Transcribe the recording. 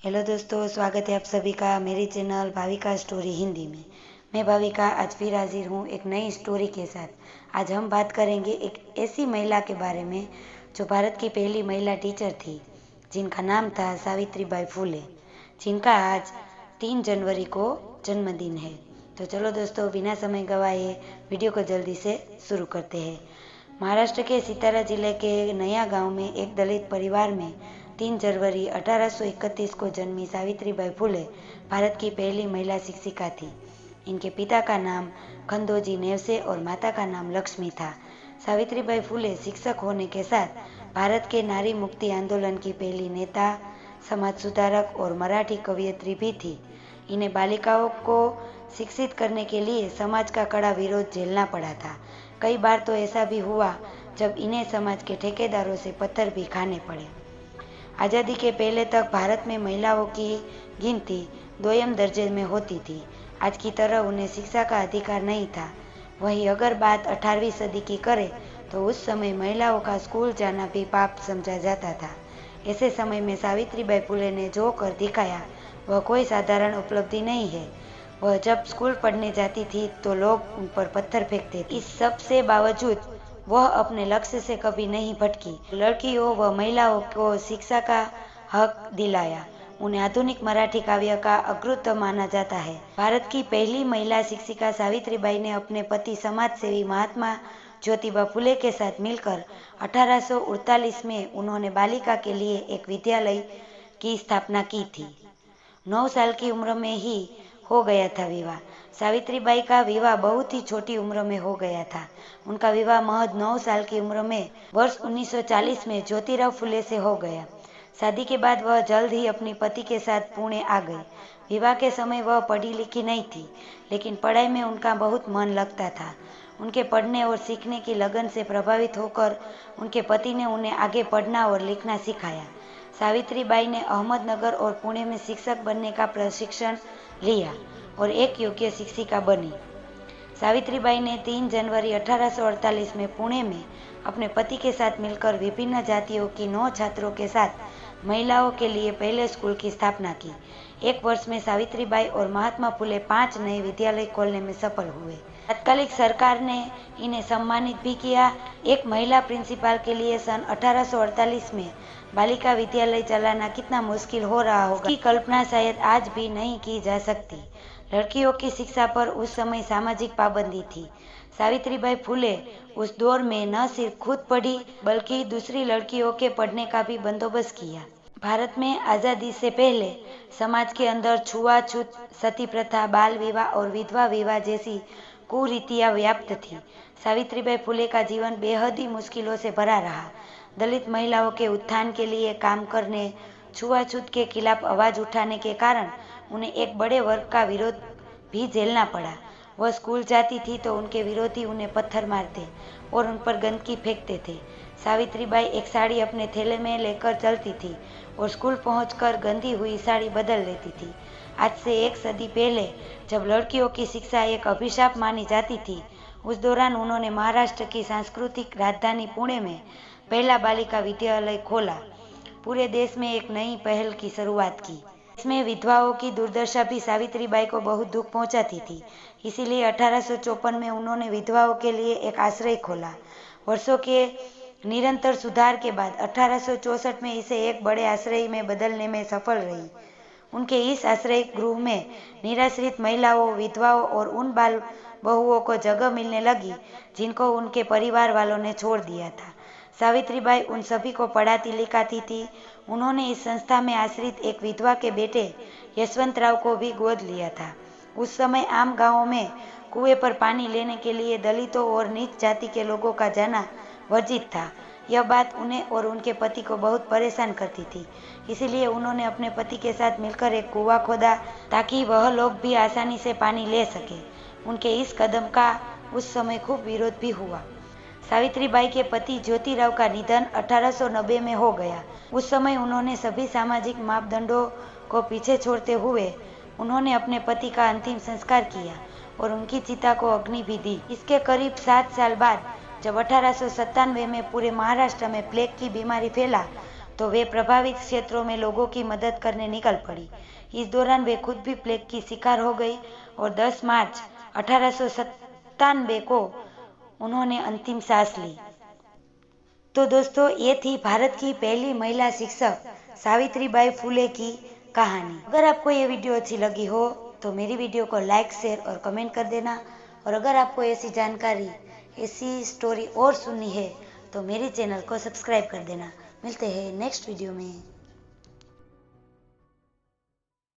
Hello दोस्तों, स्वागत है आप सभी का मेरी चैनल भाविका स्टोरी हिंदी में। मैं भाविका आज फिर हाजिर हूँ एक नई स्टोरी के साथ। आज हम बात करेंगे एक ऐसी महिला के बारे में जो भारत की पहली महिला टीचर थी, जिनका नाम था सावित्रीबाई फुले, जिनका आज 3 जनवरी को जन्मदिन है। तो चलो दोस्तों, बिना समय गवाए वीडियो को जल्दी से शुरू करते हैं। महाराष्ट्र के सितारा जिले के नया गांव में एक दलित परिवार में 3 जनवरी 1831 को जन्मी सावित्रीबाई फुले भारत की पहली महिला शिक्षिका थी। इनके पिता का नाम खंडोजी नेवसे और माता का नाम लक्ष्मी था। सावित्रीबाई फुले शिक्षक होने के साथ भारत के नारी मुक्ति आंदोलन की पहली नेता, समाज सुधारक और मराठी कवयित्री भी थी। इन्हें बालिकाओं को शिक्षित करने के लिए समाज का कड़ा विरोध झेलना पड़ा था। कई बार तो ऐसा भी हुआ जब इन्हें समाज के ठेकेदारों से पत्थर भी खाने पड़े। आज़ादी के पहले तक भारत में महिलाओं की गिनती 2ym दर्जे में होती थी। आज की तरह उन्हें शिक्षा का अधिकार नहीं था। वहीं अगर बात 18वीं सदी की करें तो उस समय महिलाओं का स्कूल जाना भी पाप समझा जाता था। ऐसे समय में सावित्रीबाई फुले ने जो कर दिखाया वह कोई साधारण उपलब्धि नहीं है। वह जब स्कूल पढ़ने जाती थी तो लोग उन पर पत्थर फेंकते थे। इस सब से बावजूद वह अपने लक्ष्य से कभी नहीं भटकी। लड़कियों व महिलाओं को शिक्षा का हक दिलाया। उन्हें आधुनिक मराठी काव्य का अग्रदूत माना जाता है। भारत की पहली महिला शिक्षिका सावित्रीबाई ने अपने पति समाज सेवी महात्मा ज्योतिबा फुले के साथ मिलकर 1848 में उन्होंने बालिका के लिए एक विद्यालय की स्थापना की थी। 9 साल की उम्र में ही हो गया था विवाह। सावित्रीबाई का विवाह बहुत ही छोटी उम्र में हो गया था। उनका विवाह महज 9 साल की उम्र में वर्ष 1940 में ज्योतिराव फुले से हो गया। शादी के बाद वह जल्द ही अपने पति के साथ पुणे आ गई। विवाह के समय वह पढ़ी लिखी नहीं थी, लेकिन पढ़ाई में उनका बहुत मन लगता था। उनके पढ़ने और सीखने की लगन से प्रभावित होकर उनके पति ने उन्हें आगे पढ़ना और लिखना सिखाया। सावित्रीबाई ने अहमदनगर और पुणे में शिक्षक बनने का प्रशिक्षण लिया और एक योग्य शिक्षिका बनी। सावित्रीबाई ने 3 जनवरी 1848 में पुणे में अपने पति के साथ मिलकर विभिन्न जातियों की 9 छात्रों के साथ महिलाओं के लिए पहले स्कूल की स्थापना की। एक वर्ष में सावित्रीबाई और महात्मा फुले 5 नए विद्यालय खोलने में सफल हुए। तत्कालीन सरकार ने इन्हें सम्मानित भी किया। एक महिला प्रिंसिपल के लिए सन 1848 में बालिका विद्यालय चलाना कितना मुश्किल हो रहा होगा, इसकी कल्पना शायद आज भी नहीं की जा सकती। लड़कियों की शिक्षा पर उस समय सामाजिक पाबंदी थी। सावित्रीबाई फुले उस दौर में न सिर्फ खुद पढ़ी बल्कि दूसरी लड़कियों के पढ़ने का भी बंदोबस्त किया। भारत में आज़ादी से पहले समाज के अंदर छुआछूत, सती प्रथा, बाल विवाह और विधवा विवाह जैसी कुरीतियां व्याप्त थी। सावित्रीबाई फुले का जीवन बेहद ही मुश्किलों से भरा रहा। दलित महिलाओं के उत्थान के लिए काम करने, छुआछूत के खिलाफ आवाज उठाने के कारण उन्हें एक बड़े वर्ग का विरोध भी झेलना पड़ा। वह स्कूल जाती थी तो उनके विरोधी उन्हें पत्थर मारते और उन पर गंदगी फेंकते थे। सावित्रीबाई एक साड़ी अपने थैले में लेकर चलती थी और स्कूल पहुंचकर गंदी हुई साड़ी बदल लेती थी। आज से 1 सदी पहले जब लड़कियों की शिक्षा एक अभिशाप मानी जाती थी, उस दौरान उन्होंने महाराष्ट्र की सांस्कृतिक राजधानी पुणे में पहला बालिका विद्यालय खोला। पूरे देश में एक नई पहल की शुरुआत की। इसमें विधवाओं की दुर्दशा भी सावित्रीबाई को बहुत दुख पहुंचाती थी। इसीलिए 1854 में उन्होंने विधवाओं के लिए एक आश्रय खोला। वर्षों के निरंतर सुधार के बाद 1864 में इसे एक बड़े आश्रय में बदलने में सफल रही। उनके इस आश्रय गृह में निराश्रित महिलाओं, विधवाओं और उन बाल बहुओं को जगह मिलने लगी जिनको उनके परिवार वालों ने छोड़ दिया था। सावित्रीबाई उन सभी को पढ़ाती लिखाती थी। उन्होंने इस संस्था में आश्रित एक विधवा के बेटे यशवंतराव को भी गोद लिया था। उस समय आम गांवों में कुएं पर पानी लेने के लिए दलितों और नीच जाति के लोगों का जाना वर्जित था। यह बात उन्हें और उनके पति को बहुत परेशान करती थी। इसीलिए उन्होंने अपने पति के साथ मिलकर एक कुआं खोदा ताकि वह लोग भी आसानी से पानी ले सके। उनके इस कदम का उस समय खूब विरोध भी हुआ। सावित्रीबाई के पति ज्योतिराव का निधन 1890 में हो गया। उस समय उन्होंने सभी सामाजिक मापदंडों को पीछे छोड़ते हुए उन्होंने अपने पति का अंतिम संस्कार किया और उनकी चिता को अग्नि भी दी। इसके करीब 7 साल बाद जब 1897 में पूरे महाराष्ट्र में प्लेग की बीमारी फैला तो वे प्रभावित क्षेत्रों में लोगों की मदद करने निकल पड़ी। इस दौरान वे खुद भी प्लेग की शिकार हो गई और 10 मार्च 1897 को उन्होंने अंतिम सांस ली। तो दोस्तों, ये थी भारत की पहली महिला शिक्षक सावित्रीबाई फुले की कहानी। अगर आपको ये वीडियो अच्छी लगी हो तो मेरी वीडियो को लाइक, शेयर और कमेंट कर देना। और अगर आपको ऐसी जानकारी, ऐसी स्टोरी और सुननी है तो मेरी चैनल को सब्सक्राइब कर देना। मिलते हैं नेक्स्ट वीडियो में।